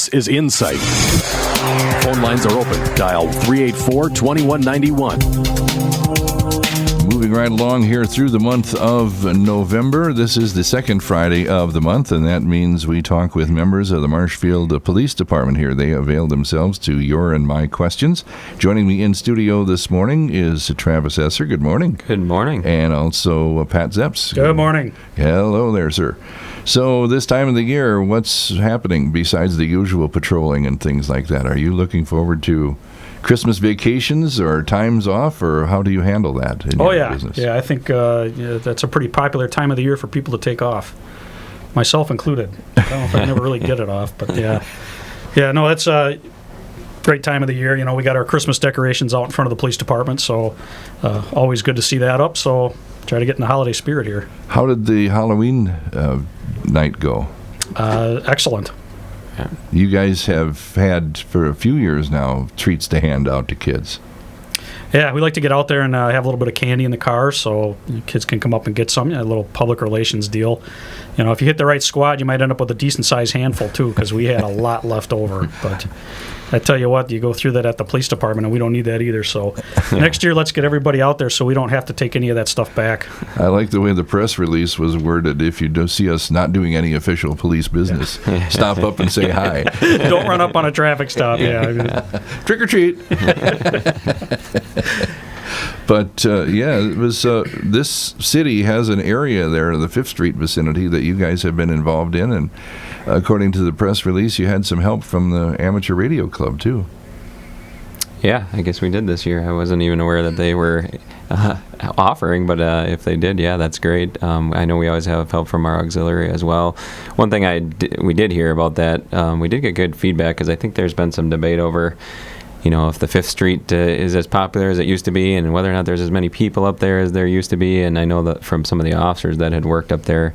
This is Insight. Phone lines are open. Dial 384-2191. Moving right along here through the month of November. This is the second Friday of the month, and that means we talk with members of the Marshfield Police Department here. They avail themselves to your and my questions. Joining me in studio this morning is Travis Esser. Good morning. Good morning. And also Pat Zepps. Good morning. Hello there, sir. So this time of the year, what's happening besides the usual patrolling and things like that? Are you looking forward to Christmas vacations or times off, or how do you handle that in your business? Yeah, I think that's a pretty popular time of the year for people to take off, myself included. I don't know if I never really get it off, but yeah, no, that's a great time of the year. You know, we got our Christmas decorations out in front of the police department, so always good to see that up. So try to get in the holiday spirit here. How did the Halloween night go? Excellent. Yeah. You guys have had, for a few years now, treats to hand out to kids. Yeah, we like to get out there and have a little bit of candy in the car so kids can come up and get some. A little public relations deal. You know, if you hit the right squad, you might end up with a decent-sized handful, too, because we had a lot left over. But I tell you what, you go through that at the police department, and we don't need that either. So next year, let's get everybody out there so we don't have to take any of that stuff back. I like the way the press release was worded. If you do see us not doing any official police business, stop up and say hi. Don't run up on a traffic stop. Trick or treat. But, it was this city has an area there, the 5th Street vicinity, that you guys have been involved in. And according to the press release, you had some help from the Amateur Radio Club, too. Yeah, I guess we did this year. I wasn't even aware that they were offering, but if they did, yeah, that's great. I know we always have help from our auxiliary as well. One thing we did hear about that, we did get good feedback, because I think there's been some debate over, you know, if the 5th Street is as popular as it used to be, and whether or not there's as many people up there as there used to be. And I know that from some of the officers that had worked up there,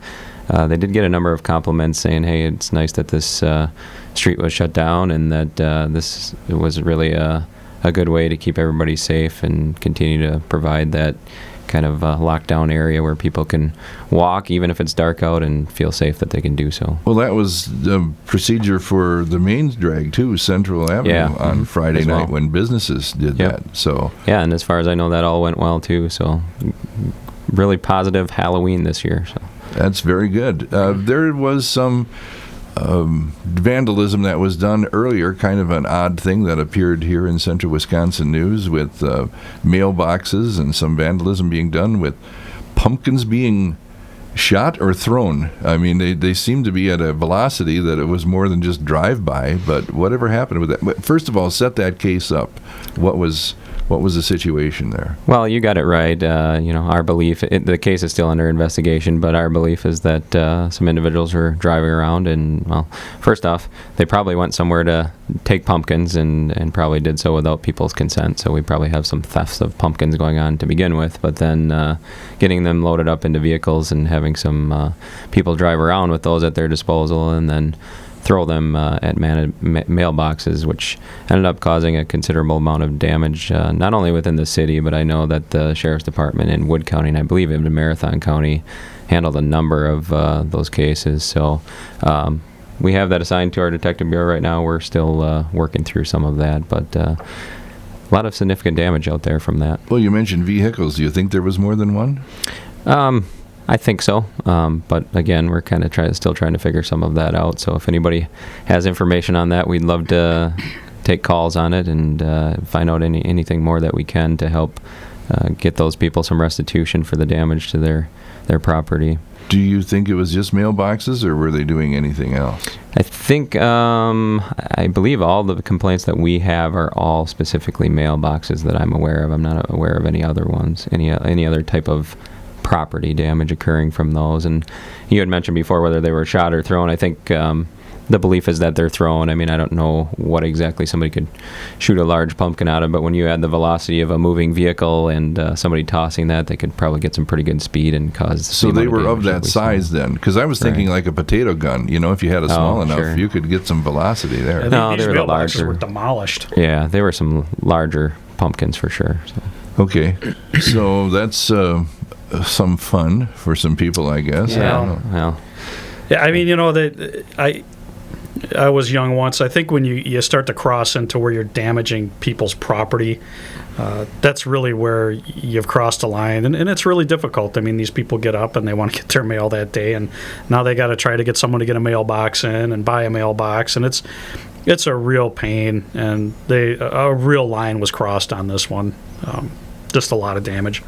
they did get a number of compliments saying, hey, it's nice that this street was shut down, and that this was really a good way to keep everybody safe and continue to provide that kind of lockdown area where people can walk, even if it's dark out, and feel safe that they can do so. Well, that was the procedure for the main drag, too, Central Avenue, on Friday night when businesses did that. So yeah, and as far as I know, that all went well, too. So really positive Halloween this year. So that's very good. There was some vandalism that was done earlier, kind of an odd thing that appeared here in Central Wisconsin News with mailboxes and some vandalism being done with pumpkins being shot or thrown. I mean, they seem to be at a velocity that it was more than just drive-by, but whatever happened with that? First of all, set that case up. What was the situation there? Well, you got it right. Our belief, the case is still under investigation, but our belief is that some individuals were driving around and, well, first off, they probably went somewhere to take pumpkins and probably did so without people's consent, so we probably have some thefts of pumpkins going on to begin with, but then getting them loaded up into vehicles and having some people drive around with those at their disposal and then throw them at mailboxes, which ended up causing a considerable amount of damage, not only within the city, but I know that the Sheriff's Department in Wood County, and I believe in Marathon County, handled a number of those cases. So we have that assigned to our Detective Bureau right now. We're still working through some of that, but a lot of significant damage out there from that. Well, you mentioned vehicles. Do you think there was more than one? I think so, but again, we're kind of still trying to figure some of that out. So if anybody has information on that, we'd love to take calls on it and find out anything more that we can to help get those people some restitution for the damage to their property. Do you think it was just mailboxes, or were they doing anything else? I think, I believe all the complaints that we have are all specifically mailboxes that I'm aware of. I'm not aware of any other ones, any other type of property damage occurring from those. And you had mentioned before whether they were shot or thrown. I think the belief is that they're thrown. I mean, I don't know what exactly somebody could shoot a large pumpkin out of, but when you add the velocity of a moving vehicle and somebody tossing that, they could probably get some pretty good speed and cause. So they were of that size then? Because I was thinking like a potato gun. You know, if you had a small enough, you could get some velocity there. Yeah, no, these they were the larger. Were demolished. Yeah, they were some larger pumpkins for sure. So. Okay, so that's some fun for some people, I guess. Yeah. I don't know. Well. Yeah, I mean, I was young once. I think when you start to cross into where you're damaging people's property, that's really where you've crossed a line, and it's really difficult. I mean, these people get up and they want to get their mail that day, and now they got to try to get someone to get a mailbox in and buy a mailbox, and it's a real pain, and a real line was crossed on this one. Just a lot of damage.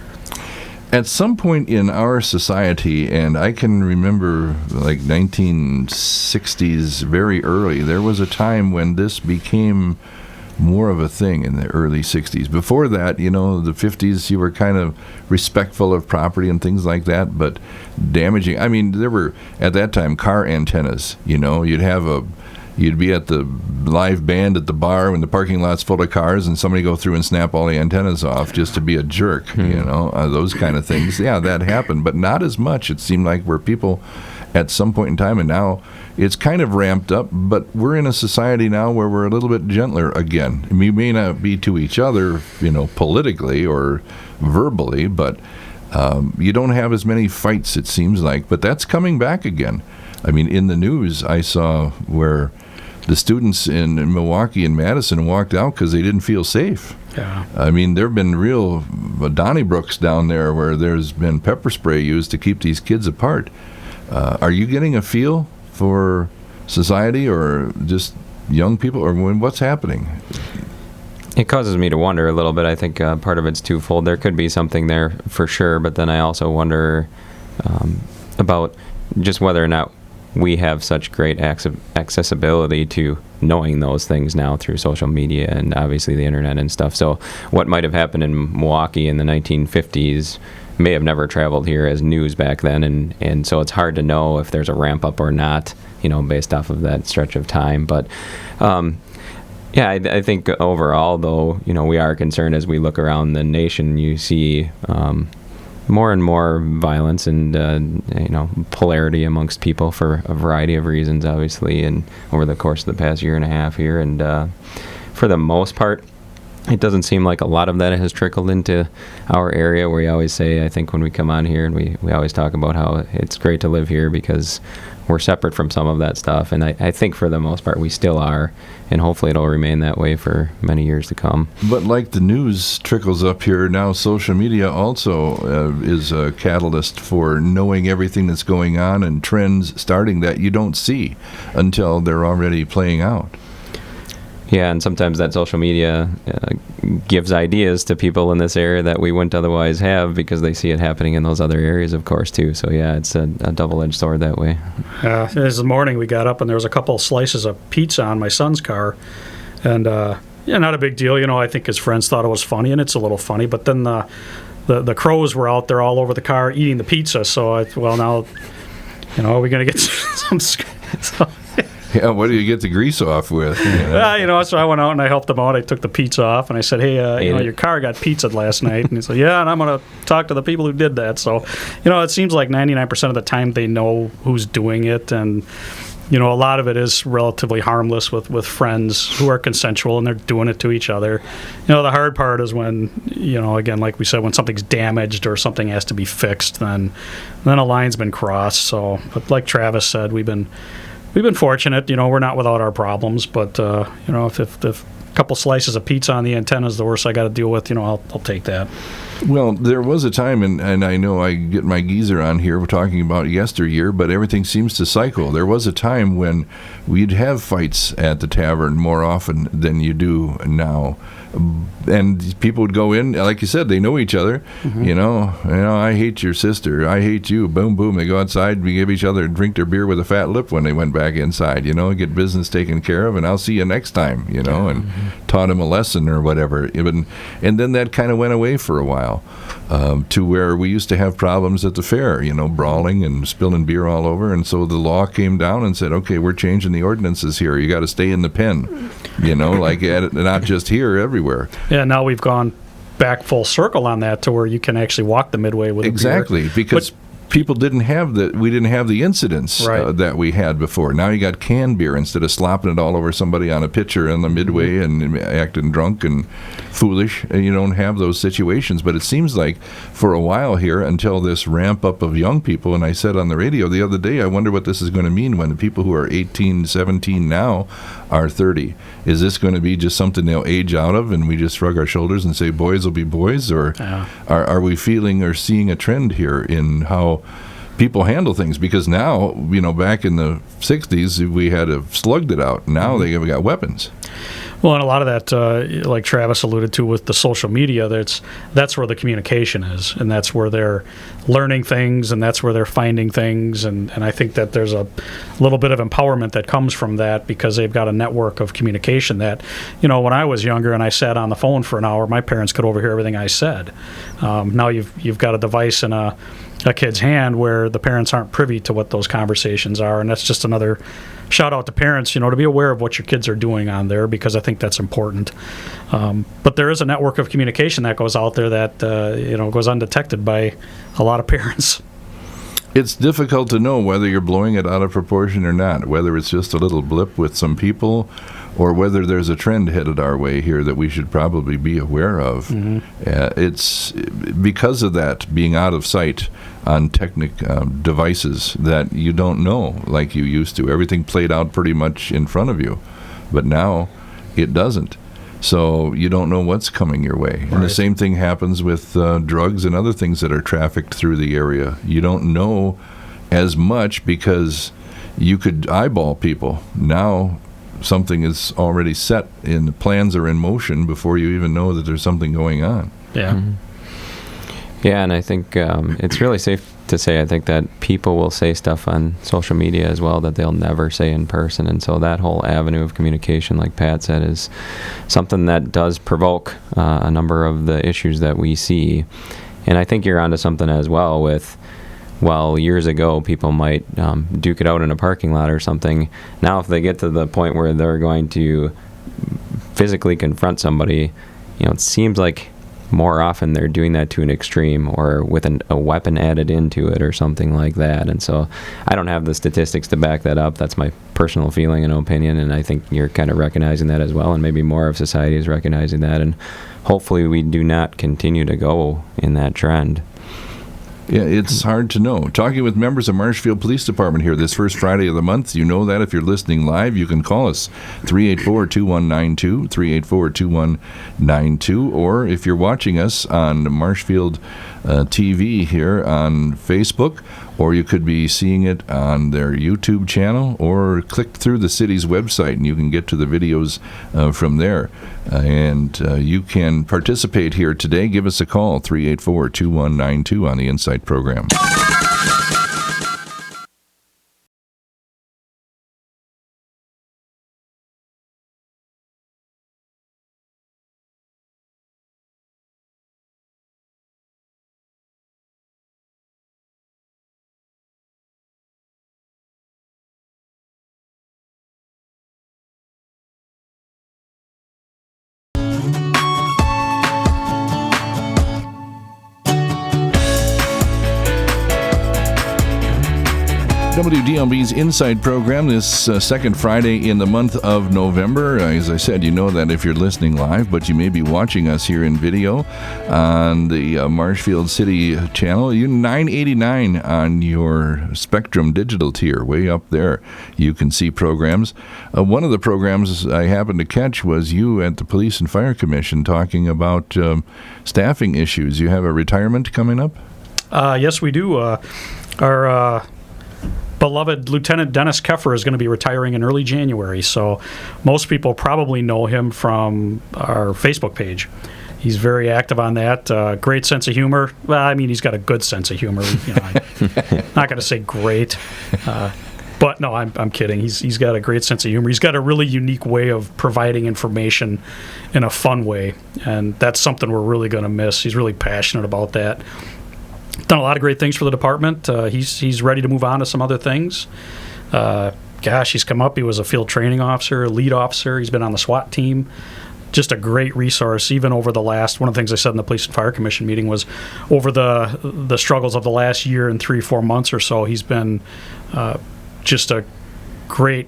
At some point in our society, and I can remember like 1960s, very early, there was a time when this became more of a thing in the early 60s. Before that, the 50s, you were kind of respectful of property and things like that, but damaging, I mean, there were, at that time, car antennas, you'd be at the live band at the bar when the parking lot's full of cars and somebody go through and snap all the antennas off just to be a jerk, those kind of things. Yeah, that happened, but not as much, it seemed like, where people at some point in time, and now it's kind of ramped up, but we're in a society now where we're a little bit gentler again. We may not be to each other, politically or verbally, but you don't have as many fights, it seems like, but that's coming back again. I mean, in the news, I saw where the students in Milwaukee and Madison walked out because they didn't feel safe. Yeah. I mean, there have been real Donnybrooks down there where there's been pepper spray used to keep these kids apart. Are you getting a feel for society or just young people, or what's happening? It causes me to wonder a little bit. I think part of it's twofold. There could be something there for sure, but then I also wonder about just whether or not we have such great accessibility to knowing those things now through social media and obviously the internet and stuff. So what might have happened in Milwaukee in the 1950s may have never traveled here as news back then, and so it's hard to know if there's a ramp up or not, based off of that stretch of time. But I think overall, though, we are concerned as we look around the nation. You see more and more violence and polarity amongst people for a variety of reasons, obviously, and over the course of the past year and a half here. And for the most part, it doesn't seem like a lot of that has trickled into our area. We always say, I think when we come on here, and we always talk about how it's great to live here because we're separate from some of that stuff. And I think for the most part we still are, and hopefully it'll remain that way for many years to come. But like the news trickles up here, now social media also is a catalyst for knowing everything that's going on and trends starting that you don't see until they're already playing out. Yeah, and sometimes that social media gives ideas to people in this area that we wouldn't otherwise have because they see it happening in those other areas, of course, too. So, yeah, it's a double-edged sword that way. This morning we got up and there was a couple of slices of pizza on my son's car. And, not a big deal. I think his friends thought it was funny, and it's a little funny. But then the crows were out there all over the car eating the pizza. So, now, are we going to get some... Yeah, what do you get the grease off with? So I went out and I helped them out. I took the pizza off and I said, hey, your car got pizzaed last night. And he said, yeah, and I'm going to talk to the people who did that. So, it seems like 99% of the time they know who's doing it. And, a lot of it is relatively harmless with friends who are consensual and they're doing it to each other. The hard part is when, again, like we said, when something's damaged or something has to be fixed, then a line's been crossed. So, but like Travis said, we've been fortunate, we're not without our problems, but, if a couple slices of pizza on the antenna is the worst I got to deal with, I'll take that. Well, there was a time, and I know I get my geezer on here, we're talking about yesteryear, but everything seems to cycle. There was a time when we'd have fights at the tavern more often than you do now. And people would go in, like you said, they know each other. Mm-hmm. I hate your sister. I hate you. Boom, boom. They go outside, we give each other drink their beer with a fat lip when they went back inside. Get business taken care of, and I'll see you next time. And mm-hmm. taught him a lesson or whatever. And then that kind of went away for a while, to where we used to have problems at the fair. Brawling and spilling beer all over. And so the law came down and said, okay, we're changing the ordinances here. You got to stay in the pen. Like not just here, everywhere. Yeah, now we've gone back full circle on that to where you can actually walk the midway with exactly, a beer. because people didn't have we didn't have the incidents Right. that we had before. Now you got canned beer instead of slopping it all over somebody on a pitcher in the midway and acting drunk and foolish. And you don't have those situations. But it seems like for a while here, until this ramp up of young people, and I said on the radio the other day, I wonder what this is going to mean when the people who are 18, 17 now are 30. Is this going to be just something they'll age out of and we just shrug our shoulders and say boys will be boys? Or are we feeling or seeing a trend here in how people handle things? Because now, back in the 60s, we had slugged it out. Now we got weapons. Well, and a lot of that, like Travis alluded to with the social media, that's where the communication is, and that's where they're learning things, and that's where they're finding things, and I think that there's a little bit of empowerment that comes from that because they've got a network of communication that, when I was younger and I sat on the phone for an hour, my parents could overhear everything I said. Now you've got a device in a kid's hand where the parents aren't privy to what those conversations are, and that's just another shout out to parents, to be aware of what your kids are doing on there, because I think that's important. But there is a network of communication that goes out there that goes undetected by a lot of parents. It's difficult to know whether you're blowing it out of proportion or not, whether it's just a little blip with some people or whether there's a trend headed our way here that we should probably be aware of. It's because of that being out of sight on devices that you don't know like you used to. Everything played out pretty much in front of you, but now it doesn't. So you don't know what's coming your way. And the same thing happens with drugs and other things that are trafficked through the area. You don't know as much because you could eyeball people. Now something is already set and the plans are in motion before you even know that there's something going on. Yeah. Yeah, and I think it's really safe to say, I think that people will say stuff on social media as well that they'll never say in person. And so that whole avenue of communication, like Pat said, is something that does provoke a number of the issues that we see. And I think you're onto something as well with, while years ago people might duke it out in a parking lot or something, now if they get to the point where they're going to physically confront somebody, it seems like more often they're doing that to an extreme or with a weapon added into it or something like that. And so I don't have the statistics to back that up. That's my personal feeling and opinion, and I think you're kind of recognizing that as well, and maybe more of society is recognizing that, and hopefully we do not continue to go in that trend. Yeah, it's hard to know. Talking with members of Marshfield Police Department here this first Friday of the month. You know that if you're listening live, you can call us 384-2192, 384-2192, or if you're watching us on Marshfield TV here on Facebook, or you could be seeing it on their YouTube channel, or click through the city's website and you can get to the videos from there. And you can participate here today. Give us a call, 384-2192 on the Insight program. WDLB's Insight program this second Friday in the month of November. As I said, you know that if you're listening live, but you may be watching us here in video on the Marshfield City channel. You 989 on your Spectrum digital tier, way up there. You can see programs. One of the programs I happened to catch was you at the Police and Fire Commission talking about staffing issues. You have a retirement coming up? Yes, we do. Our beloved Lieutenant Dennis Keffer is going to be retiring in early January, so most people probably know him from our Facebook page. He's very active on that. Great sense of humor. Well, I mean, he's got a good sense of humor. I'm not going to say great, but no, I'm kidding. He's got a great sense of humor. He's got a really unique way of providing information in a fun way, and that's something we're really going to miss. He's really passionate about that. Done a lot of great things for the department. He's ready to move on to some other things. He's come up. He was a field training officer, a lead officer. He's been on the SWAT team. just a great resource. Even over the last, one of the things I said in the Police and Fire Commission meeting was, over the struggles of the last year and 3-4 months or so, he's been just a great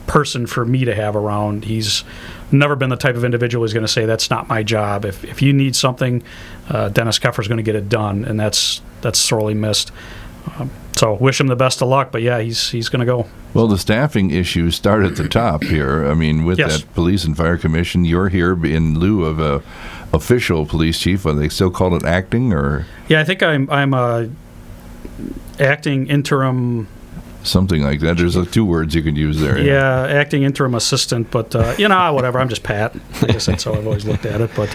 person for me to have around. He's never been the type of individual who's going to say, that's not my job. If you need something, Dennis Keffer's going to get it done, and that's sorely missed. So wish him the best of luck, but yeah, he's going to go. Well, the staffing issues start at the top here. I mean, with Yes. that Police and Fire Commission, you're here in lieu of a official police chief. Are they still call it acting, or Yeah, I think I'm acting interim. something like that? There's 2 words you could use there. Yeah, acting interim assistant, but whatever. I'm just Pat. I guess that's how I've always looked at it. But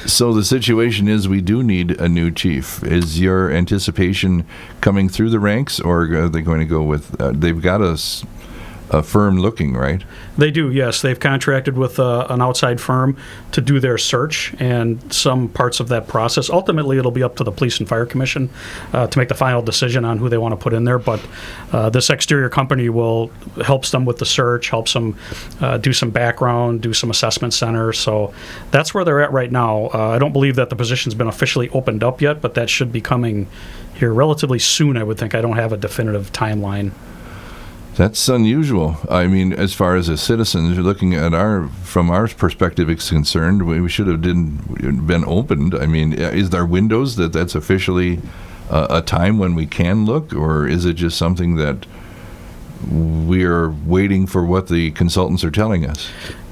So the situation is, we do need a new chief. Is your anticipation coming through the ranks, or are they going to go with? They've got a firm looking, right? they do, yes. They've contracted with an outside firm to do their search and some parts of that process. Ultimately, it'll be up to the Police and Fire Commission to make the final decision on who they want to put in there. But this exterior company helps them with the search, helps them do some background, do some assessment center. So that's where they're at right now. I don't believe that the position's been officially opened up yet, but that should be coming here relatively soon, I would think. I don't have a definitive timeline. That's unusual. I mean, as far as a citizen looking at from our perspective is concerned, we should have been opened. I mean, is there windows that's officially a time when we can look, or is it just something that we're waiting for what the consultants are telling us?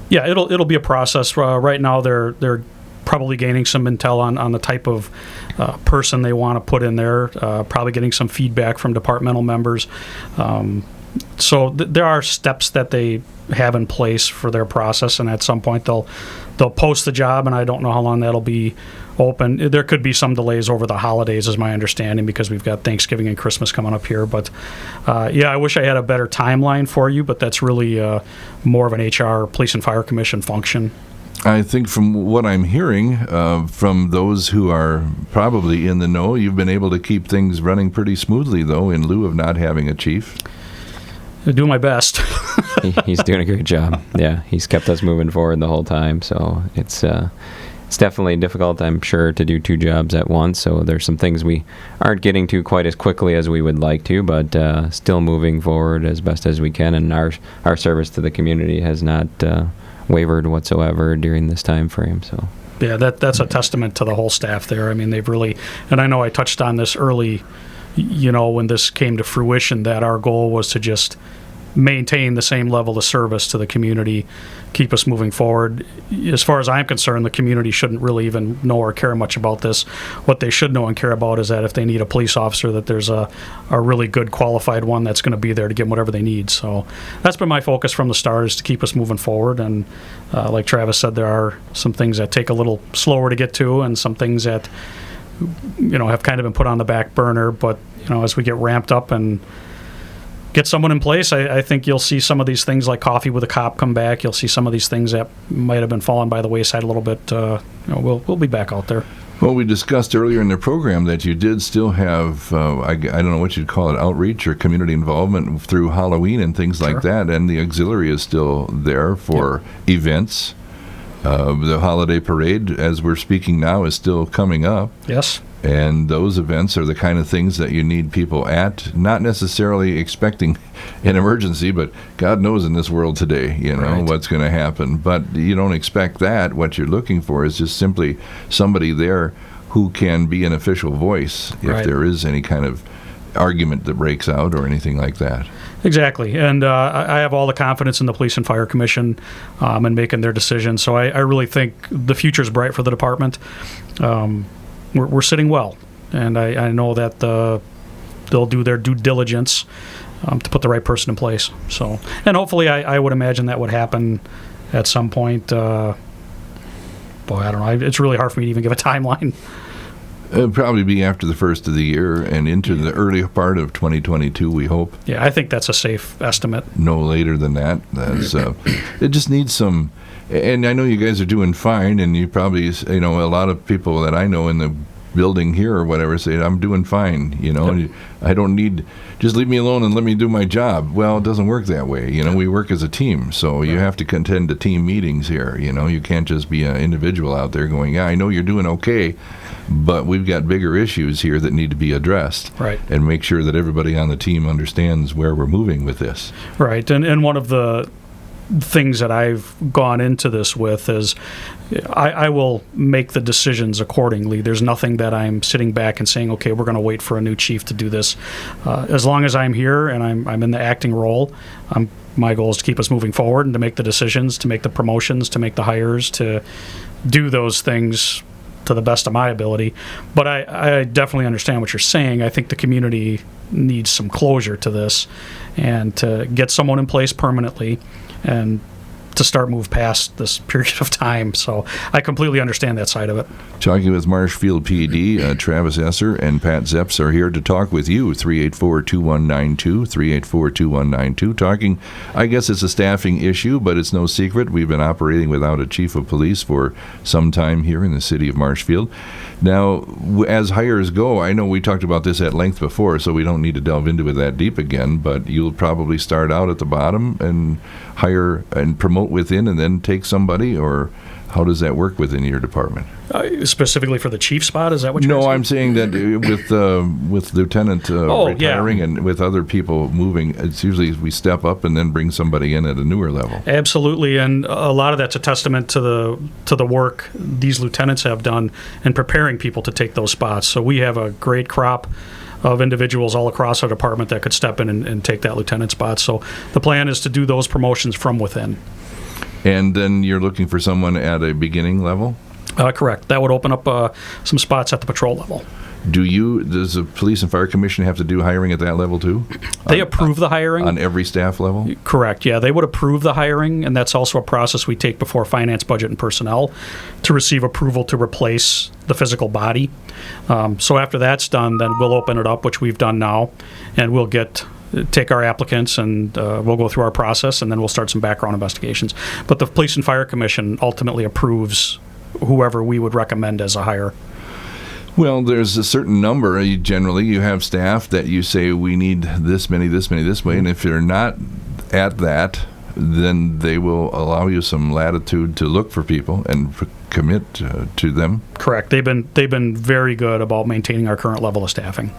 Yeah, it'll be a process. Right now, they're probably gaining some intel on the type of person they want to put in there. Probably getting some feedback from departmental members. So there are steps that they have in place for their process, and at some point they'll post the job, and I don't know how long that'll be open. There could be some delays over the holidays, is my understanding, because we've got Thanksgiving and Christmas coming up here. But I wish I had a better timeline for you, but that's really more of an HR, Police and Fire Commission function. I think from what I'm hearing from those who are probably in the know, you've been able to keep things running pretty smoothly, though, in lieu of not having a chief. I do my best. He's doing a great job. Yeah, he's kept us moving forward the whole time. So it's definitely difficult, I'm sure, to do 2 jobs at once. So there's some things we aren't getting to quite as quickly as we would like to, but still moving forward as best as we can. And our service to the community has not wavered whatsoever during this time frame. So Yeah, that's a testament to the whole staff there. I mean, they've really, and I know I touched on this early, when this came to fruition, that our goal was to just maintain the same level of service to the community, keep us moving forward. As far as I'm concerned, the community shouldn't really even know or care much about this. What they should know and care about is that if they need a police officer, that there's a really good qualified one that's going to be there to give them whatever they need. So that's been my focus from the start, is to keep us moving forward. And like Travis said, there are some things that take a little slower to get to, and some things that have kind of been put on the back burner. But as we get ramped up and get someone in place, I think you'll see some of these things like Coffee with a Cop come back. You'll see some of these things that might have been falling by the wayside a little bit. We'll be back out there. Well, we discussed earlier in the program that you did still have, I don't know what you'd call it, outreach or community involvement through Halloween and things like that, and the auxiliary is still there for events. The holiday parade, as we're speaking now, is still coming up. Yes. And those events are the kind of things that you need people at, not necessarily expecting an emergency, but God knows in this world today, Right. what's going to happen. But you don't expect that. What you're looking for is just simply somebody there who can be an official voice if Right. there is any kind of argument that breaks out or anything like that. Exactly. And I have all the confidence in the Police and Fire Commission in making their decisions. So I really think the future's bright for the department. We're sitting well, and I know that they'll do their due diligence to put the right person in place. So, and hopefully, I would imagine that would happen at some point. Boy, I don't know. It's really hard for me to even give a timeline. It'll probably be after the first of the year and into the early part of 2022, we hope. Yeah, I think that's a safe estimate. No later than that. That's, it just needs some, and I know you guys are doing fine, and you probably, a lot of people that I know in the building here or whatever say, I'm doing fine, and I don't need, just leave me alone and let me do my job. Well, it doesn't work that way. We work as a team, so you have to contend to team meetings here. You can't just be an individual out there going, I know you're doing okay, but we've got bigger issues here that need to be addressed. Right. And make sure that everybody on the team understands where we're moving with this. Right. And one of the things that I've gone into this with is I will make the decisions accordingly. There's nothing that I'm sitting back and saying, okay, we're going to wait for a new chief to do this. As long as I'm here and I'm in the acting role, my goal is to keep us moving forward and to make the decisions, to make the promotions, to make the hires, to do those things to the best of my ability. But I definitely understand what you're saying. I think the community needs some closure to this and to get someone in place permanently and to start move past this period of time. So I completely understand that side of it. Talking with Marshfield PD, Travis Esser and Pat Zepps are here to talk with you. 384-2192, 384-2192. Talking, I guess it's a staffing issue, but it's no secret. We've been operating without a chief of police for some time here in the city of Marshfield. Now, as hires go, I know we talked about this at length before, so we don't need to delve into it that deep again, but you'll probably start out at the bottom and hire and promote within and then take somebody, or how does that work within your department? Specifically for the chief spot, is that what you're asking? No, I'm saying that with Lieutenant retiring and with other people moving, it's usually we step up and then bring somebody in at a newer level. Absolutely, and a lot of that's a testament to the work these lieutenants have done in preparing people to take those spots. So we have a great crop of individuals all across our department that could step in and take that lieutenant spot. So the plan is to do those promotions from within. And then you're looking for someone at a beginning level? Correct. That would open up some spots at the patrol level. Does the Police and Fire Commission have to do hiring at that level too? They approve the hiring. On every staff level? Correct, yeah. They would approve the hiring, and that's also a process we take before Finance, Budget, and Personnel to receive approval to replace the physical body. So after that's done, then we'll open it up, which we've done now, and we'll take our applicants and we'll go through our process, and then we'll start some background investigations. But the Police and Fire Commission ultimately approves whoever we would recommend as a hire. Well, there's a certain number. Generally, you have staff that you say, we need this many, this way, and if you're not at that, then they will allow you some latitude to look for people and commit to them. Correct. They've been very good about maintaining our current level of staffing.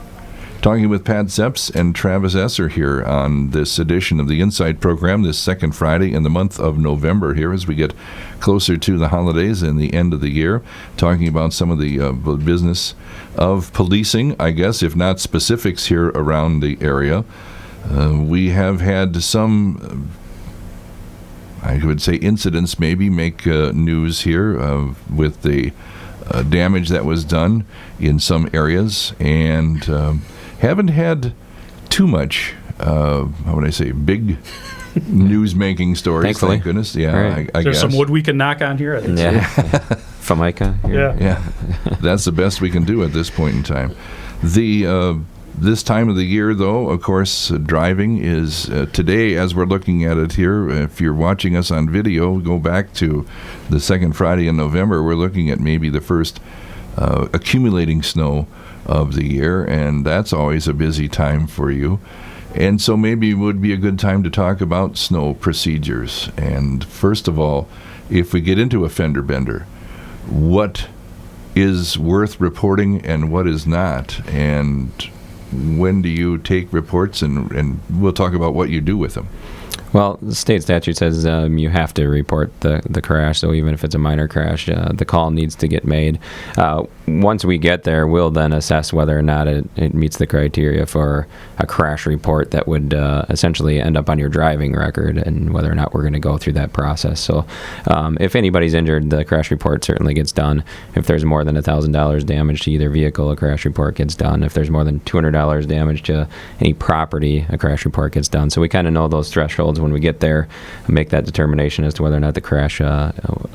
Talking with Pat Zepps and Travis Esser here on this edition of the Insight program, this second Friday in the month of November here as we get closer to the holidays and the end of the year, talking about some of the business of policing, I guess, if not specifics here around the area. We have had some, I would say, incidents maybe make news here with the damage that was done in some areas, and haven't had too much, how would I say, big news-making stories. Thankfully. Thank goodness. Yeah, Right. I There's guess. some wood we can knock on here. I think. Yeah. Formica. Yeah. Yeah, that's the best we can do at this point in time. This time of the year, though, of course, driving is today, as we're looking at it here. If you're watching us on video, go back to the second Friday in November. We're looking at maybe the first accumulating snow of the year, and that's always a busy time for you. And so maybe it would be a good time to talk about snow procedures. And first of all, if we get into a fender bender, what is worth reporting and what is not? And when do you take reports? And we'll talk about what you do with them. Well, the state statute says you have to report the crash, so even if it's a minor crash, the call needs to get made. Once we get there, we'll then assess whether or not it meets the criteria for a crash report that would essentially end up on your driving record, and whether or not we're going to go through that process. So if anybody's injured, the crash report certainly gets done. If there's more than $1,000 damage to either vehicle, a crash report gets done. If there's more than $200 damage to any property, a crash report gets done. So we kind of know those thresholds when we get there, make that determination as to whether or not the crash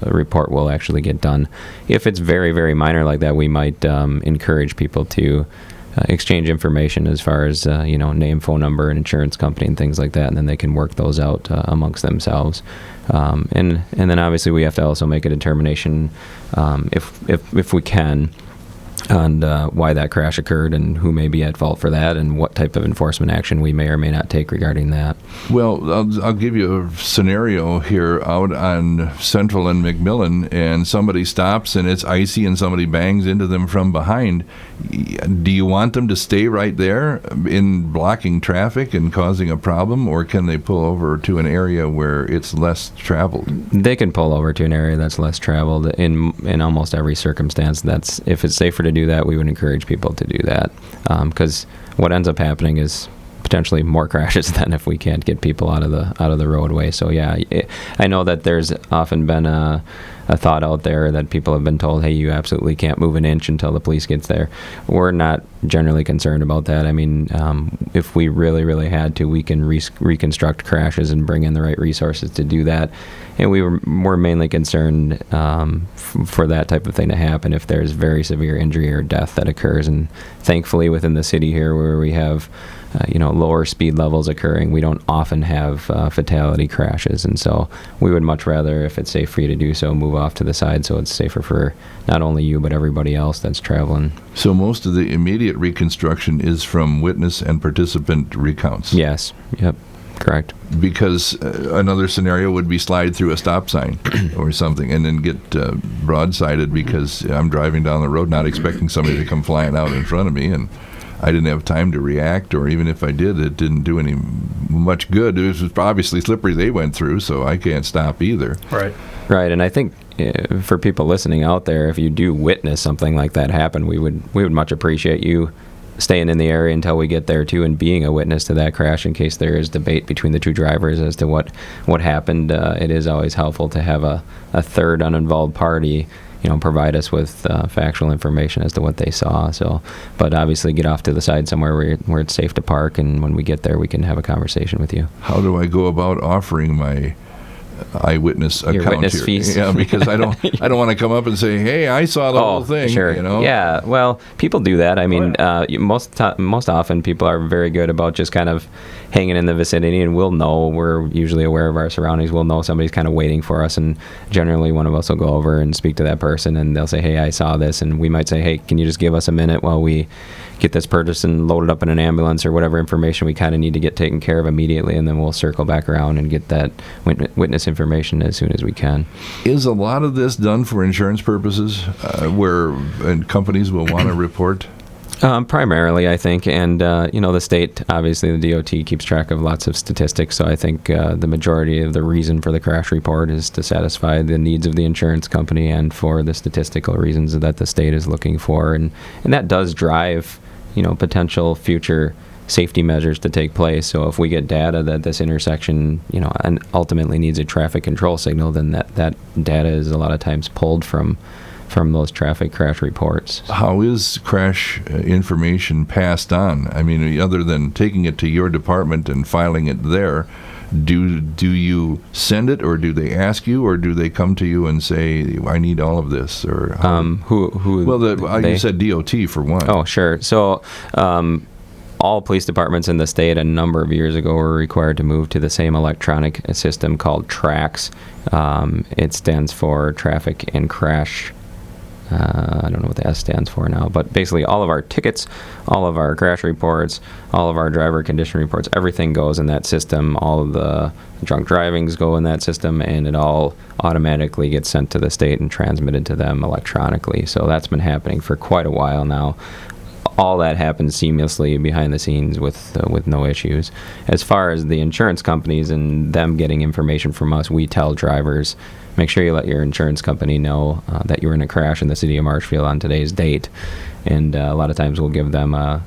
report will actually get done. If it's very, very minor like that, we might encourage people to exchange information as far as name, phone number, and insurance company and things like that, and then they can work those out amongst themselves. And then obviously we have to also make a determination if we can on why that crash occurred and who may be at fault for that and what type of enforcement action we may or may not take regarding that. Well, I'll give you a scenario here out on Central and McMillan, and somebody stops and it's icy and somebody bangs into them from behind. Do you want them to stay right there in blocking traffic and causing a problem, or can they pull over to an area where it's less traveled? They can pull over to an area that's less traveled in almost every circumstance. That's if it's safer to do that, we would encourage people to do that, because what ends up happening is potentially more crashes than if we can't get people out of the roadway. So yeah, I know that there's often been a thought out there that people have been told, hey, you absolutely can't move an inch until the police gets there. We're not generally concerned about that. I mean, if we really, really had to, we can reconstruct crashes and bring in the right resources to do that. And we were more mainly concerned for that type of thing to happen if there's very severe injury or death that occurs. And thankfully, within the city here, where we have lower speed levels occurring, we don't often have fatality crashes. And so we would much rather, if it's safe for you to do so, move off to the side so it's safer for not only you but everybody else that's traveling. So most of the immediate reconstruction is from witness and participant recounts? Yes. Yep. Correct. Because another scenario would be slide through a stop sign or something and then get broadsided because I'm driving down the road not expecting somebody to come flying out in front of me, and I didn't have time to react, or even if I did, it didn't do any much good. It was obviously slippery they went through, so I can't stop either. Right, and I think for people listening out there, if you do witness something like that happen, we would much appreciate you staying in the area until we get there too, and being a witness to that crash in case there is debate between the two drivers as to what happened. It is always helpful to have a third uninvolved party provide us with factual information as to what they saw. So, but obviously get off to the side somewhere where it's safe to park, and when we get there we can have a conversation with you. How do I go about offering my eyewitness account Your witness here? fees? Yeah, because I don't want to come up and say, hey, I saw the whole thing. Sure. Yeah, well, people do that. I mean, most often people are very good about just kind of hanging in the vicinity, and we'll know. We're usually aware of our surroundings. We'll know somebody's kind of waiting for us, and generally one of us will go over and speak to that person, and they'll say, hey, I saw this, and we might say, hey, can you just give us a minute while we get this person loaded up in an ambulance, or whatever information we kind of need to get taken care of immediately, and then we'll circle back around and get that witness information as soon as we can. Is a lot of this done for insurance purposes, where companies will want to report? Primarily, I think, and the state, obviously the DOT keeps track of lots of statistics, so I think the majority of the reason for the crash report is to satisfy the needs of the insurance company and for the statistical reasons that the state is looking for, and that does drive potential future safety measures to take place. So if we get data that this intersection and ultimately needs a traffic control signal, then that data is a lot of times pulled from those traffic crash reports. How is crash information passed on? I mean, other than taking it to your department and filing it there, do you send it, or do they ask you, or do they come to you and say, I need all of this? Or who? Well, you said DOT for one. Oh, sure. So all police departments in the state a number of years ago were required to move to the same electronic system called TRACS. It stands for Traffic and Crash. I don't know what the S stands for now, but basically all of our tickets, all of our crash reports, all of our driver condition reports, everything goes in that system. All of the drunk drivings go in that system, and it all automatically gets sent to the state and transmitted to them electronically. So that's been happening for quite a while now. All that happens seamlessly behind the scenes with no issues. As far as the insurance companies and them getting information from us, we tell drivers, make sure you let your insurance company know that you were in a crash in the city of Marshfield on today's date. And a lot of times we'll give them a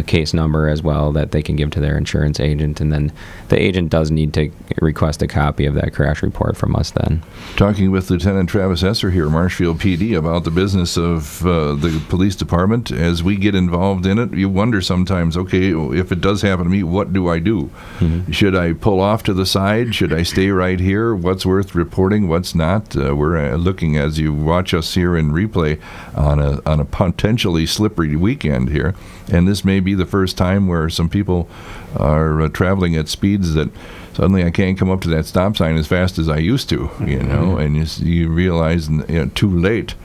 case number as well that they can give to their insurance agent, and then the agent does need to request a copy of that crash report from us then. Talking with Lieutenant Travis Esser here, Marshfield PD, about the business of the police department. As we get involved in it, you wonder sometimes, okay, if it does happen to me, what do I do? Mm-hmm. Should I pull off to the side? Should I stay right here? What's worth reporting? What's not? We're looking, as you watch us here in replay, on a potentially slippery weekend here, and this may be the first time where some people are traveling at speeds that suddenly I can't come up to that stop sign as fast as I used to, and you realize too late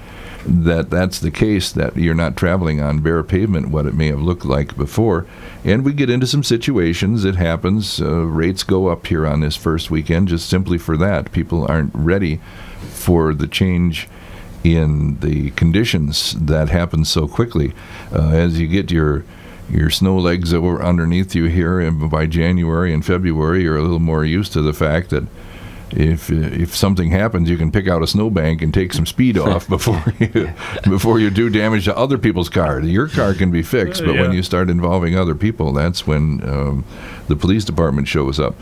that's the case, that you're not traveling on bare pavement, what it may have looked like before. And we get into some situations, it happens, rates go up here on this first weekend just simply for that. People aren't ready for the change in the conditions that happen so quickly. As you get your snow legs over underneath you here, and by January and February, you're a little more used to the fact that if something happens, you can pick out a snowbank and take some speed off before you do damage to other people's car. Your car can be fixed, but when you start involving other people, that's when the police department shows up.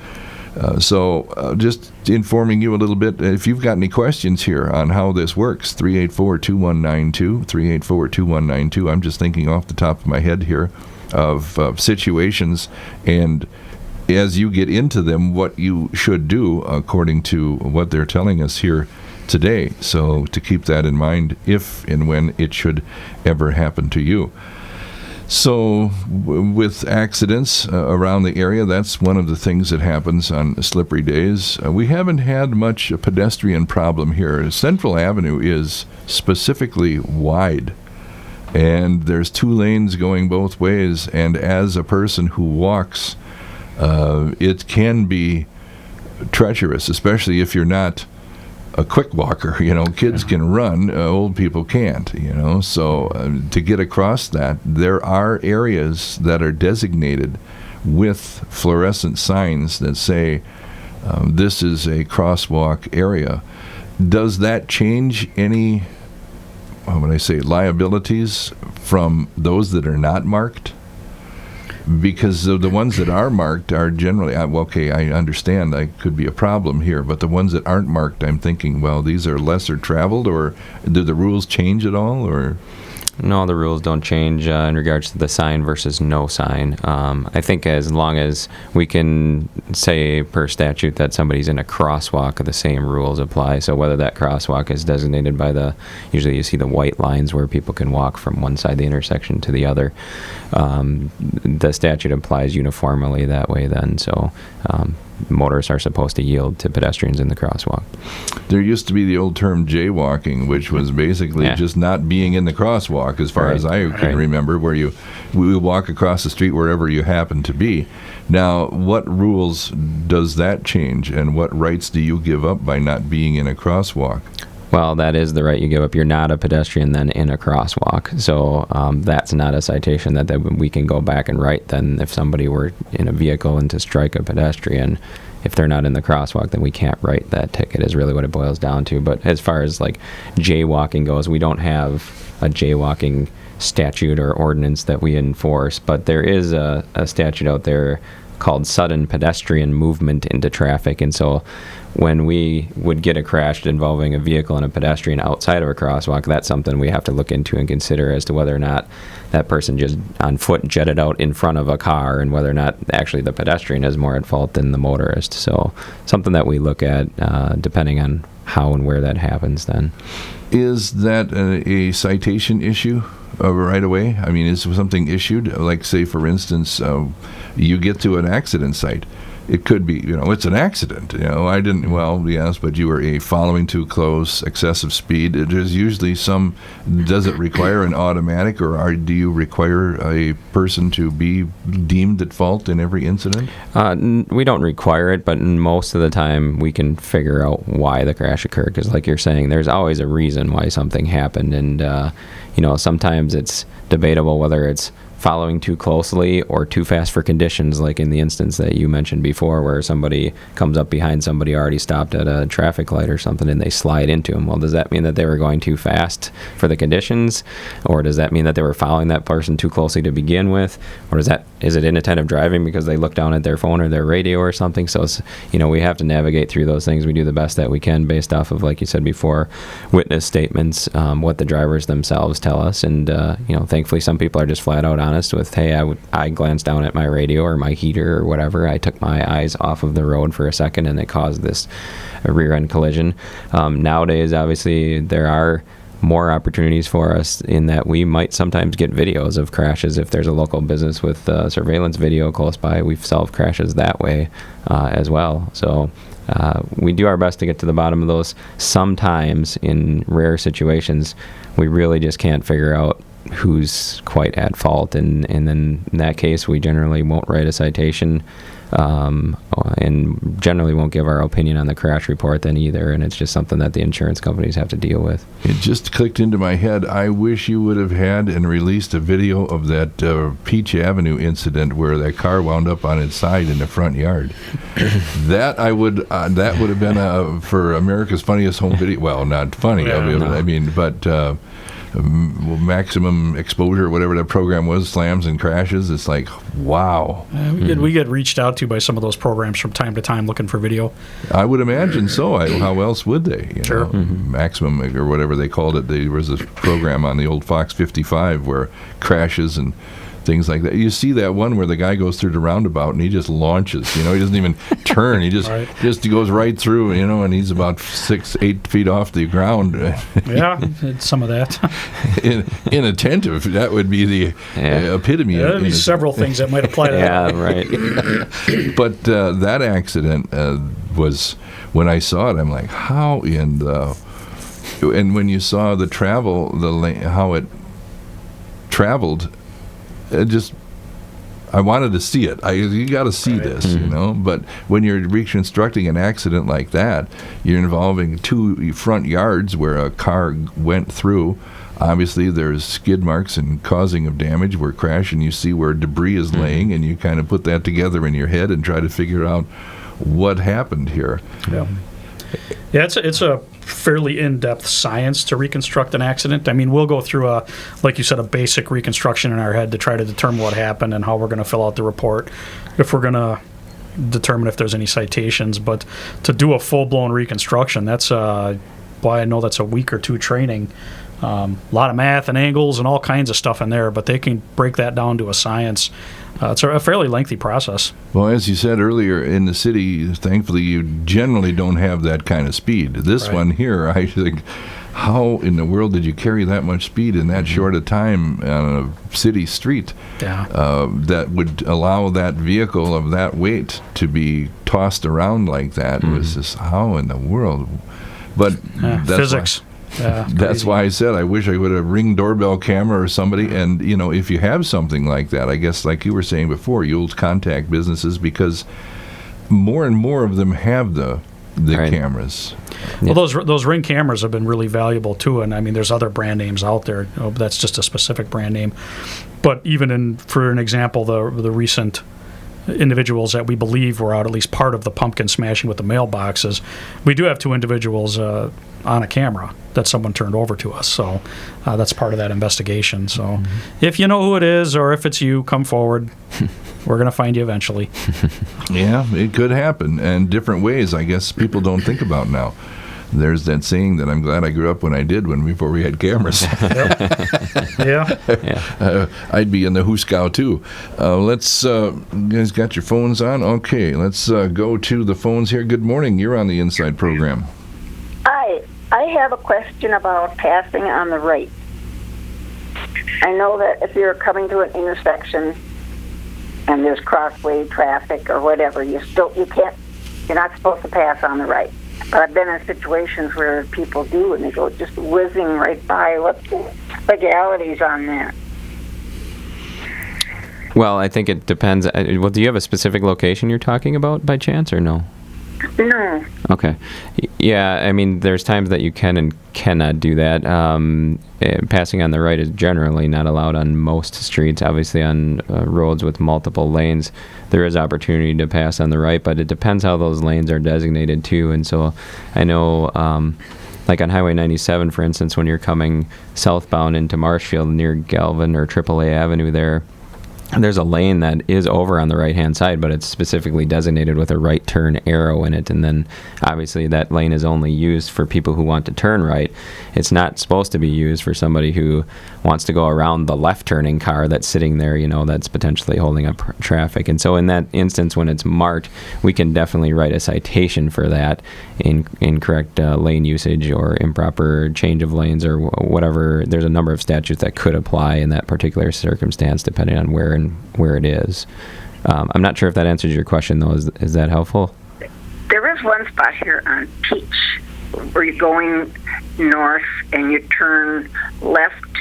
So just informing you a little bit, if you've got any questions here on how this works, 384-2192, 384-2192. I'm just thinking off the top of my head here of situations, and as you get into them, what you should do according to what they're telling us here today. So to keep that in mind if and when it should ever happen to you. So with accidents around the area, that's one of the things that happens on slippery days. We haven't had much a pedestrian problem here. Central Avenue is specifically wide, and there's 2 lanes going both ways, and as a person who walks, it can be treacherous, especially if you're not a quick walker. Kids can run, old people can't, so to get across that, there are areas that are designated with fluorescent signs that say this is a crosswalk area. Does that change any, liabilities from those that are not marked? Because the ones that are marked are generally, I understand that could be a problem here, but the ones that aren't marked, I'm thinking, well, these are lesser traveled, or do the rules change at all, or? No, the rules don't change in regards to the sign versus no sign. I think as long as we can say per statute that somebody's in a crosswalk, the same rules apply. So whether that crosswalk is designated by usually you see the white lines where people can walk from one side of the intersection to the other. The statute applies uniformly that way then. So motorists are supposed to yield to pedestrians in the crosswalk. There used to be the old term jaywalking, which was basically just not being in the crosswalk, as far as I can remember, where we walk across the street wherever you happen to be. Now, what rules does that change, and what rights do you give up by not being in a crosswalk? Well, that is the right you give up. You're not a pedestrian then in a crosswalk. So that's not a citation that we can go back and write then if somebody were in a vehicle and to strike a pedestrian. If they're not in the crosswalk, then we can't write that ticket is really what it boils down to. But as far as like jaywalking goes, we don't have a jaywalking statute or ordinance that we enforce. But there is a statute out there called sudden pedestrian movement into traffic. And so when we would get a crash involving a vehicle and a pedestrian outside of a crosswalk, that's something we have to look into and consider as to whether or not that person just on foot jetted out in front of a car and whether or not actually the pedestrian is more at fault than the motorist. So something that we look at depending on how and where that happens then. Is that a citation issue right away? I mean, is something issued? Like, say, for instance, you get to an accident site. It could be, it's an accident. I didn't, yes, but you were following too close, excessive speed. There's usually does it require an automatic, or do you require a person to be deemed at fault in every incident? We don't require it, but most of the time we can figure out why the crash occurred. Because like you're saying, there's always a reason why something happened. And, sometimes it's debatable whether it's following too closely or too fast for conditions, like in the instance that you mentioned before where somebody comes up behind somebody already stopped at a traffic light or something and they slide into them. Well, does that mean that they were going too fast for the conditions, or does that mean that they were following that person too closely to begin with, or is it inattentive driving because they look down at their phone or their radio or something? So we have to navigate through those things. We do the best that we can based off of, like you said before, witness statements, what the drivers themselves tell us, and thankfully some people are just flat out honest with, hey, I glanced down at my radio or my heater or whatever. I took my eyes off of the road for a second and it caused this rear-end collision. Nowadays, obviously, there are more opportunities for us in that we might sometimes get videos of crashes. If there's a local business with surveillance video close by, we've solved crashes that way as well. So we do our best to get to the bottom of those. Sometimes, in rare situations, we really just can't figure out who's quite at fault, and then in that case, we generally won't write a citation, and generally won't give our opinion on the crash report then either, and it's just something that the insurance companies have to deal with. It just clicked into my head. I wish you would have had and released a video of that Peach Avenue incident where that car wound up on its side in the front yard. That would have been for America's Funniest Home Video. Well, not funny. Yeah, I mean, but maximum exposure, whatever that program was, slams and crashes. It's like, wow. We get reached out to by some of those programs from time to time looking for video. I would imagine so. How else would they? You Sure. know, Maximum or whatever they called it. There was a program on the old Fox 55 where crashes and things like that. You see that one where the guy goes through the roundabout and he just launches. You know, he doesn't even turn. He just Right. he goes right through. You know, and he's about 6-8 feet off the ground. Yeah, it's some of that. Inattentive. That would be the epitome. There'd be several things that might apply to that. Yeah, right. But that accident was, when I saw it, I'm like, how in the... And when you saw the travel, how it traveled, I wanted to see it. You got to see this, you know. But when you're reconstructing an accident like that, you're involving 2 front yards where a car went through. Obviously, there's skid marks and causing of damage where crash, and you see where debris is laying, and you kind of put that together in your head and try to figure out what happened here. Yeah, it's a fairly in-depth science to reconstruct an accident. I mean, we'll go through like you said, a basic reconstruction in our head to try to determine what happened and how we're going to fill out the report, if we're going to determine if there's any citations. But to do a full-blown reconstruction, that's I know that's a week or 2 training. A lot of math and angles and all kinds of stuff in there, but they can break that down to a science. It's a fairly lengthy process. Well, as you said earlier, in the city, thankfully, you generally don't have that kind of speed. This one here, I think, how in the world did you carry that much speed in that short a time on a city street? Yeah. That would allow that vehicle of that weight to be tossed around like that. It was just, how in the world? But that's physics. That's why I said I wish I would have Ring doorbell camera or somebody. And, you know, if you have something like that, I guess like you were saying before, you'll contact businesses because more and more of them have the cameras. Well, those Ring cameras have been really valuable too, and I mean, there's other brand names out there. That's just a specific brand name. But even for an example, the recent individuals that we believe were out, at least part of the pumpkin smashing with the mailboxes, we do have 2 individuals on a camera that someone turned over to us. So that's part of that investigation. So if you know who it is or if it's you, come forward. We're going to find you eventually. Yeah, it could happen. And different ways, I guess, people don't think about now. There's that saying that I'm glad I grew up when I did, before we had cameras. Yeah. I'd be in the Hooskow too. You guys got your phones on? Okay, let's go to the phones here. Good morning. You're on the Inside program. Hi. I have a question about passing on the right. I know that if you're coming to an intersection and there's crossway traffic or whatever, you're not supposed to pass on the right. But I've been in situations where people do, and they go just whizzing right by. What's the legalities on that? Well, I think it depends. Well, do you have a specific location you're talking about by chance, or no? No. Okay. Yeah, I mean, there's times that you can and cannot do that. Passing on the right is generally not allowed on most streets. Obviously, on roads with multiple lanes, there is opportunity to pass on the right, but it depends how those lanes are designated, too. And so I know, like on Highway 97, for instance, when you're coming southbound into Marshfield near Galvin or AAA Avenue there's a lane that is over on the right-hand side, but it's specifically designated with a right turn arrow in it, and then obviously that lane is only used for people who want to turn right. It's not supposed to be used for somebody who wants to go around the left-turning car that's sitting there, that's potentially holding up traffic. And so in that instance, when it's marked, we can definitely write a citation for that, incorrect lane usage or improper change of lanes or whatever. There's a number of statutes that could apply in that particular circumstance, depending on where it is. I'm not sure if that answers your question, though. Is that helpful? There is one spot here on Peach where you're going north and you turn left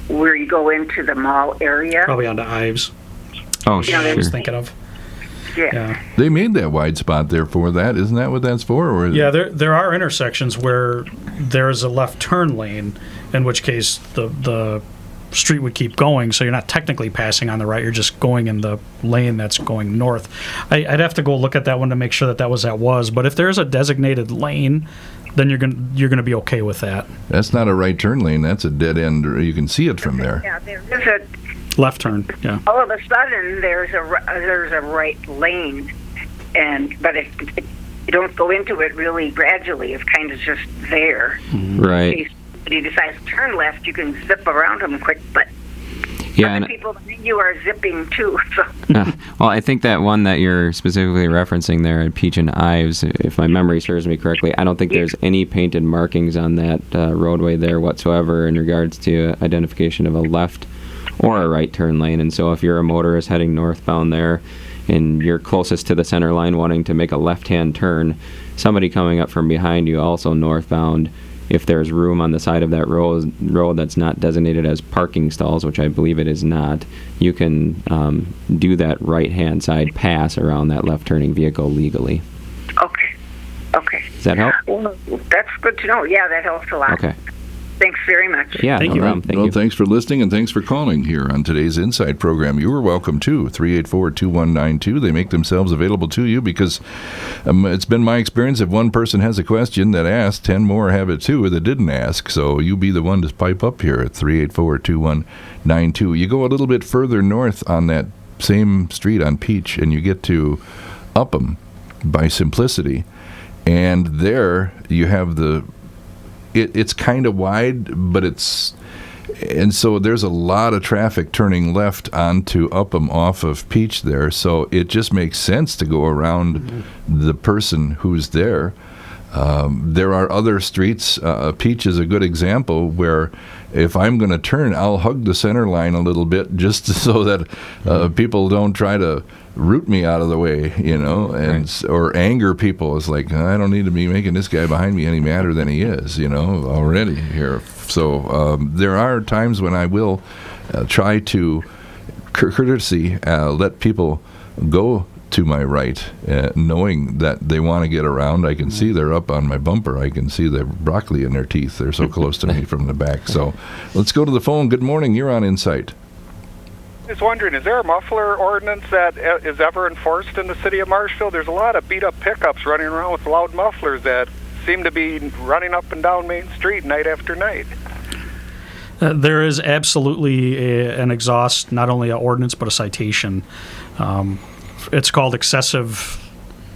where you go into the mall area. Probably onto Ives. Oh, Yeah, I was sure. thinking of. Yeah. They made that wide spot there for that. Isn't that what that's for? Or Yeah, there are intersections where there's a left turn lane, in which case the street would keep going, so you're not technically passing on the right, you're just going in the lane that's going north. I'd have to go look at that one to make sure that was, but if there's a designated lane, then you're gonna be okay with that. That's not a right turn lane. That's a dead end. You can see it from there. Yeah, there is a. Left turn, yeah. All of a sudden, there's a right lane, but you don't go into it really gradually. It's kind of just there. Right. In case somebody decides to turn left, you can zip around them quick. But Yeah. other people, you are zipping too. So. Well, I think that one that you're specifically referencing there at Peach and Ives, if my memory serves me correctly, I don't think there's any painted markings on that roadway there whatsoever in regards to identification of a left or a right turn lane. And so if you're a motorist heading northbound there and you're closest to the center line wanting to make a left-hand turn, somebody coming up from behind you also northbound, if there's room on the side of that road that's not designated as parking stalls, which I believe it is not, you can do that right-hand side pass around that left-turning vehicle legally. Okay. Does that help? Well, that's good to know. Yeah, that helps a lot. Okay. Thanks very much. Yeah, Thank no you. problem. Thank Well, you. thanks for listening, and thanks for calling here on today's Insight program. You were welcome, too. 384-2192. They make themselves available to you because it's been my experience if one person has a question that asked, 10 more have it, too, that didn't ask. So you be the one to pipe up here at 384-2192. You go a little bit further north on that same street on Peach, and you get to Upham by Simplicity. And there you have it's kind of wide, but and so there's a lot of traffic turning left onto Upham off of Peach there. So it just makes sense to go around the person who's there. There are other streets. Peach is a good example where if I'm going to turn, I'll hug the center line a little bit just so that people don't try to root me out of the way, or anger people. It's like, I don't need to be making this guy behind me any madder than he is, already here. So there are times when I will try to courtesy let people go to my right, knowing that they want to get around. I can see they're up on my bumper. I can see the broccoli in their teeth. They're so close to me from the back. So let's go to the phone. Good morning. You're on Insight. Just wondering, is there a muffler ordinance that is ever enforced in the city of Marshfield? There's a lot of beat-up pickups running around with loud mufflers that seem to be running up and down Main Street night after night. There is absolutely an exhaust, not only an ordinance, but a citation. It's called excessive,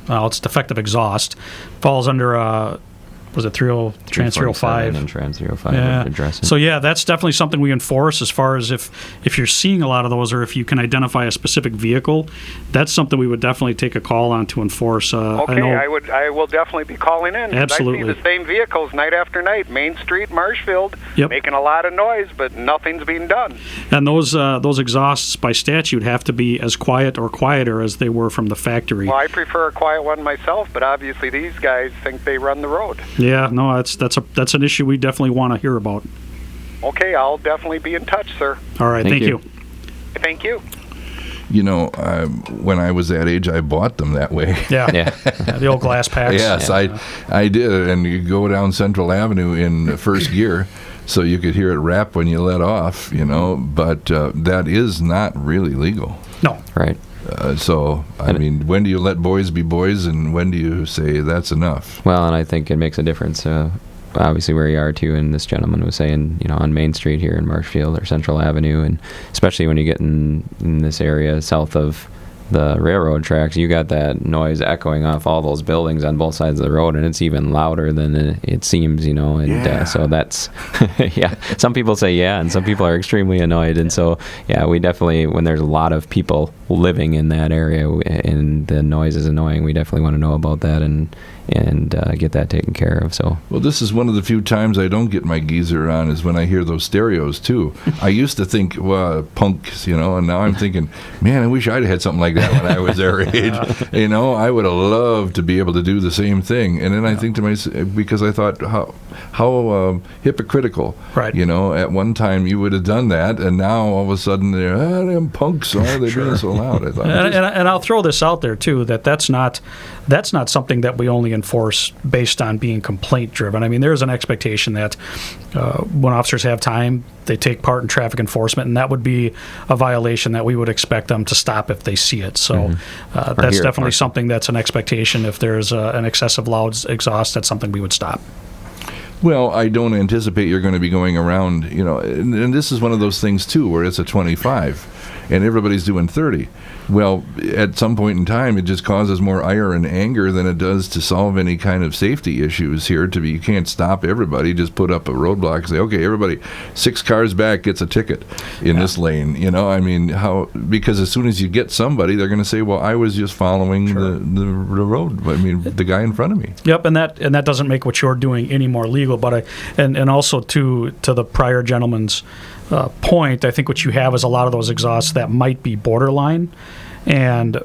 it's defective exhaust. Falls under, was it Trans 305? And Trans 305 Yeah. address it. So yeah, that's definitely something we enforce as far as if you're seeing a lot of those, or if you can identify a specific vehicle, that's something we would definitely take a call on to enforce. Okay, I will definitely be calling in. 'Cause Absolutely. I see the same vehicles night after night, Main Street, Marshfield, Yep. making a lot of noise, but nothing's being done. And those exhausts by statute have to be as quiet or quieter as they were from the factory. Well, I prefer a quiet one myself, but obviously these guys think they run the road. Yeah, no, that's an issue we definitely want to hear about. Okay, I'll definitely be in touch, sir. All right, thank you. Thank you. When I was that age, I bought them that way. Yeah, Yeah. the old glass packs. Yes, I did. And you go down Central Avenue in first gear, so you could hear it rap when you let off, but that is not really legal. No. Right. When do you let boys be boys, and when do you say that's enough? Well, and I think it makes a difference, obviously, where you are, too, and this gentleman was saying, on Main Street here in Marshfield or Central Avenue, and especially when you get in this area south of the railroad tracks, you got that noise echoing off all those buildings on both sides of the road, and it's even louder than it seems, so that's, yeah, some people say yeah, and some people are extremely annoyed, and so, yeah, we definitely, when there's a lot of people living in that area and the noise is annoying, we definitely want to know about that and get that taken care of. So, well, this is one of the few times I don't get my geezer on is when I hear those stereos too. I used to think, well, punks, and now I'm thinking, man, I wish I'd had something like that when I was their age. I would have loved to be able to do the same thing. And then I think to myself, because I thought how hypocritical. Right. At one time you would have done that, and now all of a sudden they're them punks. They're being so loud. I thought, and I'll throw this out there too, that's not something that we only enforce based on being complaint driven. I mean, there's an expectation that when officers have time, they take part in traffic enforcement, and that would be a violation that we would expect them to stop if they see it. So that's definitely something that's an expectation. If there's an excessive loud exhaust, that's something we would stop. Well, I don't anticipate you're going to be going around, and this is one of those things too, where it's a 25 and everybody's doing 30. Well, at some point in time, it just causes more ire and anger than it does to solve any kind of safety issues here. You can't stop everybody, just put up a roadblock and say, okay, everybody, 6 cars back gets a ticket in this lane. Because as soon as you get somebody, they're going to say, well, I was just following the road. I mean, the guy in front of me. Yep, and that doesn't make what you're doing any more legal. But and also to the prior gentleman's point, I think what you have is a lot of those exhausts that might be borderline, and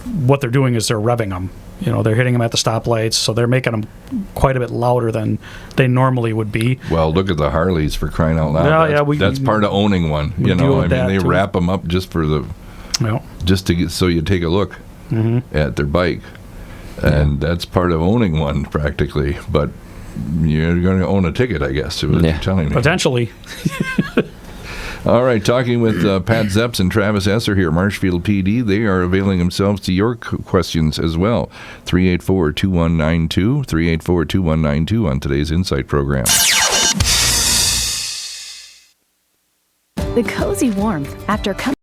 what they're doing is they're revving them. They're hitting them at the stoplights, so they're making them quite a bit louder than they normally would be. Well, look at the Harleys, for crying out loud. That's part of owning one. They wrap them up just for so you take a look at their bike, and that's part of owning one practically. But you're going to own a ticket, I guess, is what you're telling me. Potentially. All right, talking with Pat Zepps and Travis Esser here, Marshfield PD. They are availing themselves to your questions as well. 384-2192, 384-2192 on today's Insight program. The cozy warmth after coming.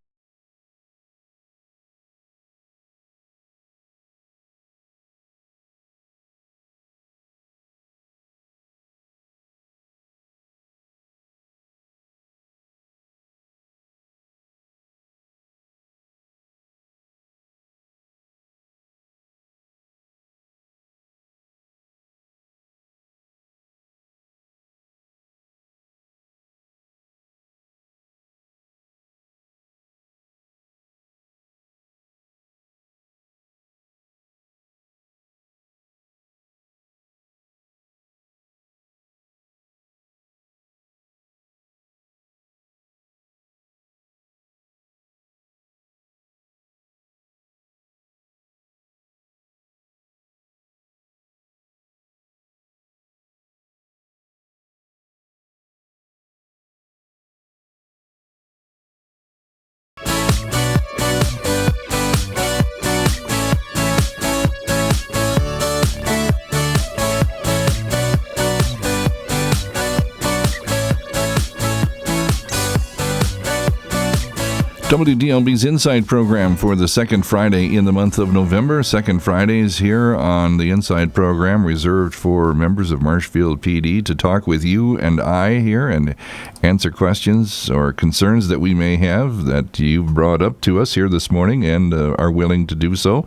WDLB's Insight program for the second Friday in the month of November. Second Fridays here on the Insight program reserved for members of Marshfield PD to talk with you and I here and answer questions or concerns that we may have that you've brought up to us here this morning and are willing to do so.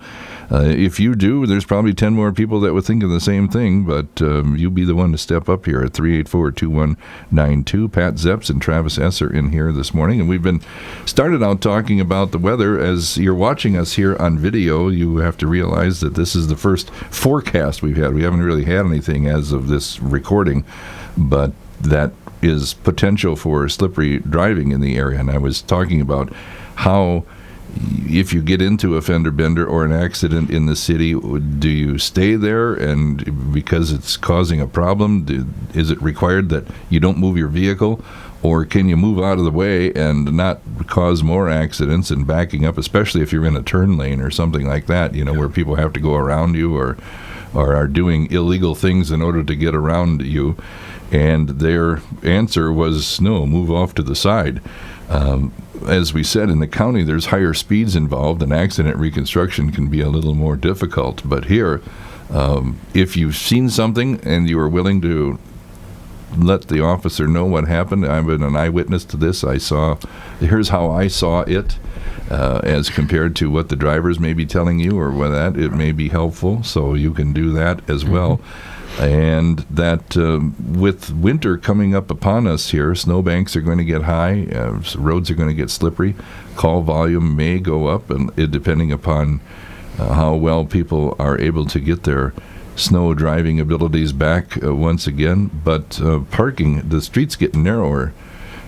If you do, there's probably 10 more people that would think of the same thing, but you be the one to step up here at 384-2192. Pat Zepps and Travis Esser in here this morning, and we've been started out talking about the weather. As you're watching us here on video, you have to realize that this is the first forecast we've had. We haven't really had anything as of this recording, but that is potential for slippery driving in the area. And I was talking about how if you get into a fender bender or an accident in the city, do you stay there and because it's causing a problem, is it required that you don't move your vehicle, or can you move out of the way and not cause more accidents and backing up, especially if you're in a turn lane or something like that, where people have to go around you or are doing illegal things in order to get around you? And their answer was, no, move off to the side. As we said, in the county, there's higher speeds involved, and accident reconstruction can be a little more difficult. But here, if you've seen something and you are willing to let the officer know what happened, I've been an eyewitness to this. Here's how I saw it. as compared to what the drivers may be telling you, or what that it may be helpful. So you can do that as well. And that with winter coming up upon us here, snowbanks are going to get high, roads are going to get slippery, call volume may go up, and depending upon how well people are able to get their snow driving abilities back once again. But parking, the streets get narrower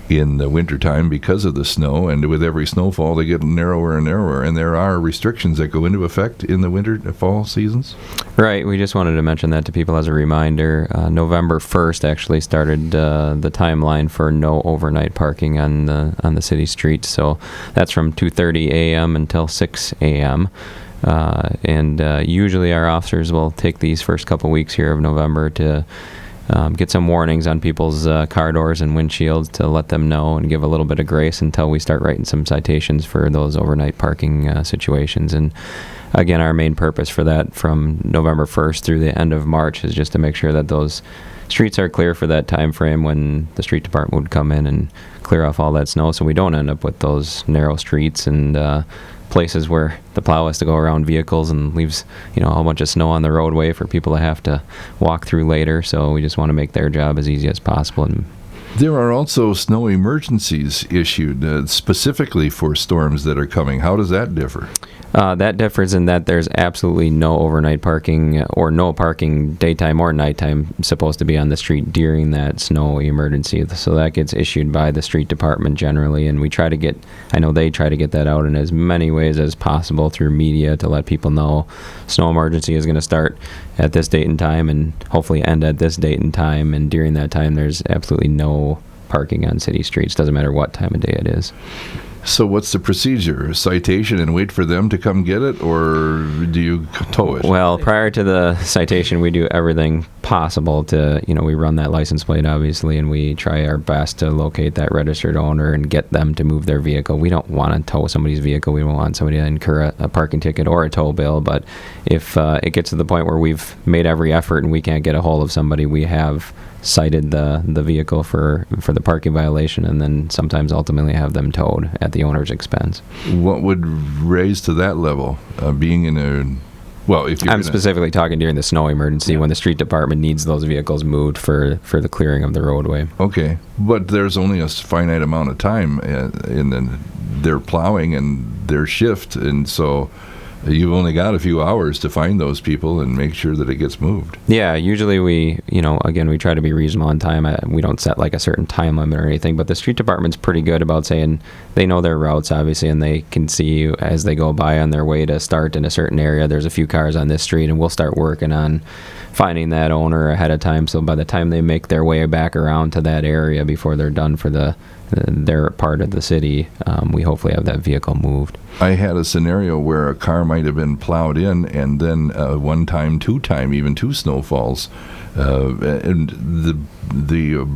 in the wintertime because of the snow, and with every snowfall they get narrower and narrower, and there are restrictions that go into effect in the winter fall seasons. Right, we just wanted to mention that to people as a reminder. November 1st actually started the timeline for no overnight parking on the city streets, so that's from 2:30 a.m. until 6 a.m. And usually our officers will take these first couple weeks here of November to get some warnings on people's car doors and windshields to let them know and give a little bit of grace until we start writing some citations for those overnight parking situations. And again, our main purpose for that from November 1st through the end of March is just to make sure that those streets are clear for that time frame when the street department would come in and clear off all that snow, so we don't end up with those narrow streets and places where the plow has to go around vehicles and leaves, a whole bunch of snow on the roadway for people to have to walk through later. So we just want to make their job as easy as possible. And there are also snow emergencies issued specifically for storms that are coming. How does that differ? That differs in that there's absolutely no overnight parking or no parking daytime or nighttime supposed to be on the street during that snow emergency. So that gets issued by the street department generally, and they try to get that out in as many ways as possible through media to let people know snow emergency is going to start at this date and time and hopefully end at this date and time, and during that time there's absolutely no parking on city streets. Doesn't matter what time of day it is. So what's the procedure? Citation and wait for them to come get it, or do you tow it? Well, prior to the citation, we do everything possible to, we run that license plate, obviously, and we try our best to locate that registered owner and get them to move their vehicle. We don't want to tow somebody's vehicle. We don't want somebody to incur a parking ticket or a tow bill, but if it gets to the point where we've made every effort and we can't get a hold of somebody, we have cited the vehicle for the parking violation, and then sometimes ultimately have them towed at the owner's expense. What would raise to that level? Being in a if you're specifically talking during the snow emergency, when the street department needs those vehicles moved for the clearing of the roadway. Okay, but there's only a finite amount of time in their plowing and their shift, and so you've only got a few hours to find those people and make sure that it gets moved. Yeah, usually we try to be reasonable on time. We don't set like a certain time limit or anything, but the street department's pretty good about saying they know their routes, obviously, and they can see as they go by on their way to start in a certain area, there's a few cars on this street, and we'll start working on finding that owner ahead of time. So by the time they make their way back around to that area before they're done for their part of the city, we hopefully have that vehicle moved. I had a scenario where a car might have been plowed in, and then one time, even two snowfalls, and the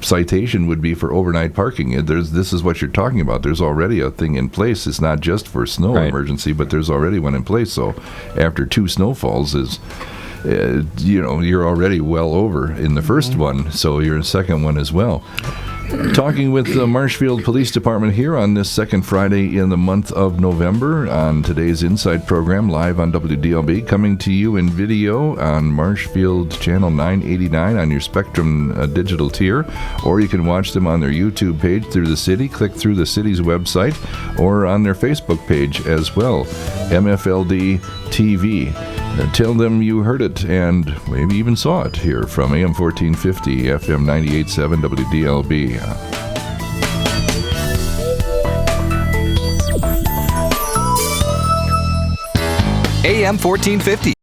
citation would be for overnight parking. This is what you're talking about. There's already a thing in place. It's not just for snow emergency, but there's already one in place. So after two snowfalls you're already well over in the first one, so you're in the second one as well. Talking with the Marshfield Police Department here on this second Friday in the month of November on today's Insight program, live on WDLB, coming to you in video on Marshfield Channel 989 on your Spectrum digital tier, or you can watch them on their YouTube page through the city. Click through the city's website, or on their Facebook page as well, MFLD TV. Tell them you heard it and maybe even saw it here from AM 1450, FM 98.7 WDLB. AM 1450.